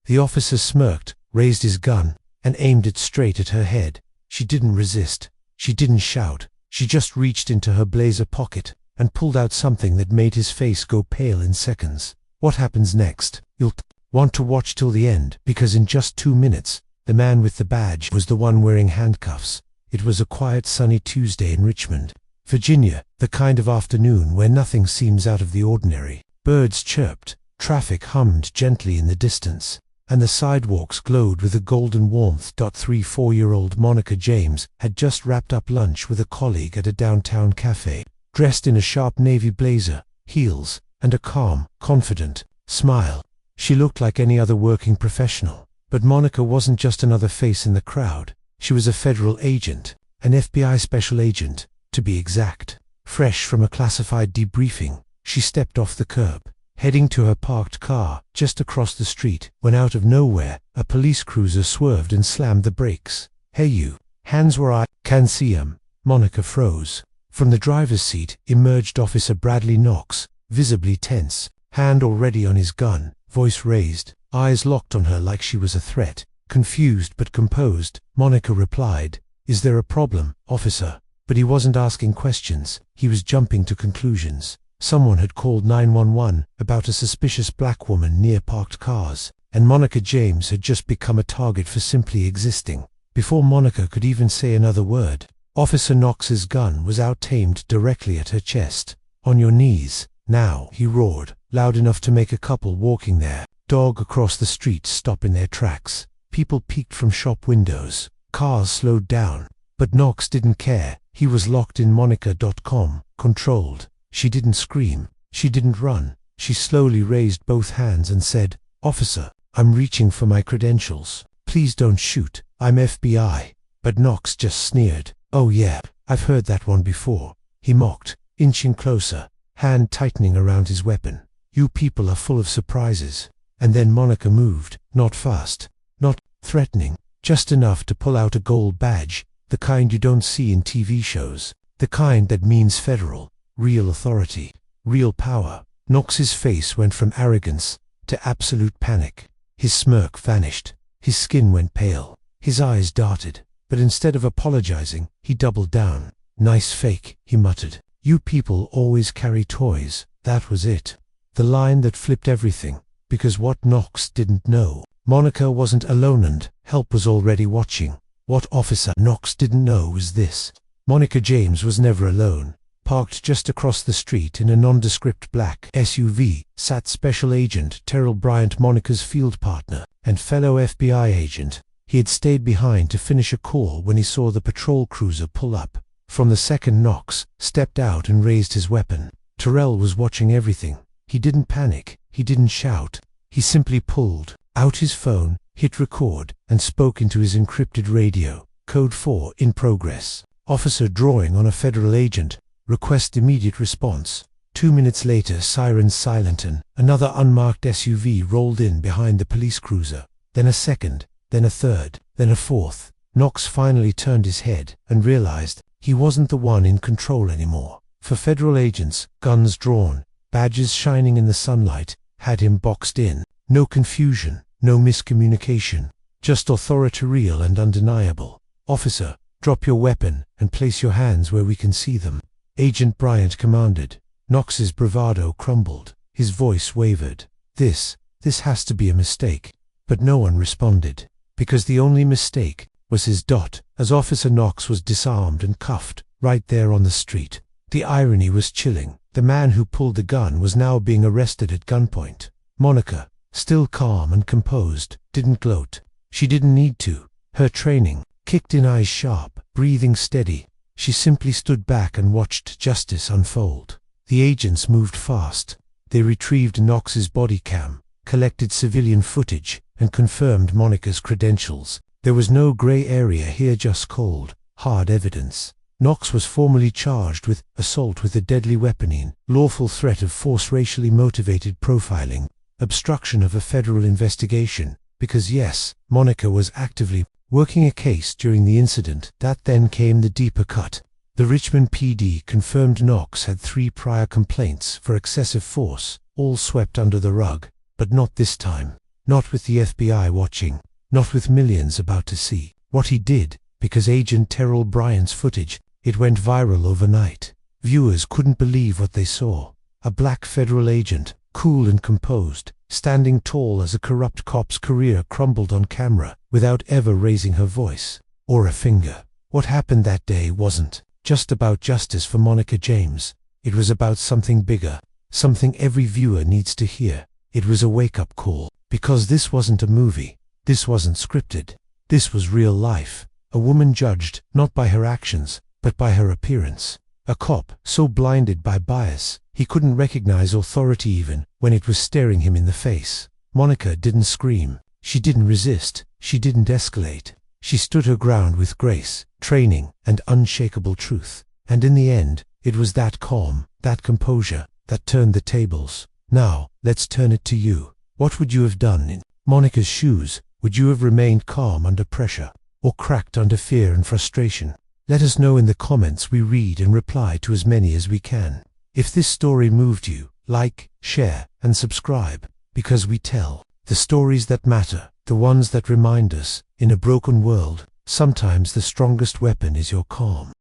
The officer smirked, raised his gun, and aimed it straight at her head. She didn't resist. She didn't shout. She just reached into her blazer pocket and pulled out something that made his face go pale in seconds. What happens next? You'll want to watch till the end, because in just 2 minutes, the man with the badge was the one wearing handcuffs. It was a quiet sunny Tuesday in Richmond, Virginia, the kind of afternoon where nothing seems out of the ordinary. Birds chirped, traffic hummed gently in the distance, and the sidewalks glowed with a golden warmth. 3-4-year-old Monica James had just wrapped up lunch with a colleague at a downtown cafe, dressed in a sharp navy blazer, heels, and a calm, confident smile. She looked like any other working professional. But Monica wasn't just another face in the crowd. She was a federal agent, an FBI special agent, to be exact. Fresh from a classified debriefing, she stepped off the curb, heading to her parked car just across the street, when out of nowhere, a police cruiser swerved and slammed the brakes. "Hey you, hands where I can see 'em." Monica froze. From the driver's seat emerged Officer Bradley Knox, visibly tense, hand already on his gun, voice raised, eyes locked on her like she was a threat. Confused but composed, Monica replied, "Is there a problem, officer?" But he wasn't asking questions, he was jumping to conclusions. Someone had called 911 about a suspicious black woman near parked cars, and Monica James had just become a target for simply existing. Before Monica could even say another word, Officer Knox's gun was out-aimed directly at her chest. "On your knees, now," he roared, loud enough to make a couple walking their dog across the street stop in their tracks. People peeked from shop windows. Cars slowed down. But Knox didn't care. He was locked in Monica.com, controlled. She didn't scream. She didn't run. She slowly raised both hands and said, "Officer, I'm reaching for my credentials. Please don't shoot. I'm FBI." But Knox just sneered. "Oh yeah, I've heard that one before," he mocked, inching closer, hand tightening around his weapon. "You people are full of surprises." And then Monica moved, not fast, not threatening, just enough to pull out a gold badge, the kind you don't see in TV shows, the kind that means federal, real authority, real power. Knox's face went from arrogance to absolute panic. His smirk vanished. His skin went pale. His eyes darted. But instead of apologizing, he doubled down. "Nice fake," he muttered. "You people always carry toys." That was it. The line that flipped everything. Because what Knox didn't know, Monica wasn't alone and help was already watching. What Officer Knox didn't know was this. Monica James was never alone. Parked just across the street in a nondescript black SUV sat Special Agent Terrell Bryant, Monica's field partner and fellow FBI agent. He had stayed behind to finish a call when he saw the patrol cruiser pull up. From the second Knox stepped out and raised his weapon, Terrell was watching everything. He didn't panic. He didn't shout. He simply pulled out his phone, hit record, and spoke into his encrypted radio. "Code 4 in progress. Officer drawing on a federal agent. Request immediate response." 2 minutes later, sirens silent and another unmarked SUV rolled in behind the police cruiser. Then a second, then a third, then a fourth. Knox finally turned his head and realized he wasn't the one in control anymore. For federal agents, guns drawn, badges shining in the sunlight, had him boxed in. No confusion, no miscommunication, just authority real and undeniable. "Officer, drop your weapon and place your hands where we can see them," Agent Bryant commanded. Knox's bravado crumbled. His voice wavered. This has to be a mistake." But no one responded. Because the only mistake was his dot, as Officer Knox was disarmed and cuffed right there on the street. The irony was chilling. The man who pulled the gun was now being arrested at gunpoint. Monica, still calm and composed, didn't gloat. She didn't need to. Her training kicked in, eyes sharp, breathing steady. She simply stood back and watched justice unfold. The agents moved fast. They retrieved Knox's body cam, collected civilian footage, and confirmed Monica's credentials. There was no gray area here, just cold, hard evidence. Knox was formally charged with assault with a deadly weapon in lawful threat of force, racially motivated profiling, obstruction of a federal investigation, because yes, Monica was actively working a case during the incident. That then came the deeper cut. The Richmond PD confirmed Knox had 3 prior complaints for excessive force, all swept under the rug, but not this time. Not with the FBI watching, not with millions about to see what he did, because Agent Terrell Bryan's footage, it went viral overnight. Viewers couldn't believe what they saw. A black federal agent, cool and composed, standing tall as a corrupt cop's career crumbled on camera, without ever raising her voice or a finger. What happened that day wasn't just about justice for Monica James. It was about something bigger, something every viewer needs to hear. It was a wake-up call, because this wasn't a movie. This wasn't scripted. This was real life. A woman judged, not by her actions, but by her appearance. A cop, so blinded by bias, he couldn't recognize authority even when it was staring him in the face. Monica didn't scream. She didn't resist. She didn't escalate. She stood her ground with grace, training, and unshakable truth. And in the end, it was that calm, that composure, that turned the tables. Now, let's turn it to you. What would you have done in Monica's shoes? Would you have remained calm under pressure, or cracked under fear and frustration? Let us know in the comments. We read and reply to as many as we can. If this story moved you, like, share, and subscribe, because we tell the stories that matter, the ones that remind us, in a broken world, sometimes the strongest weapon is your calm.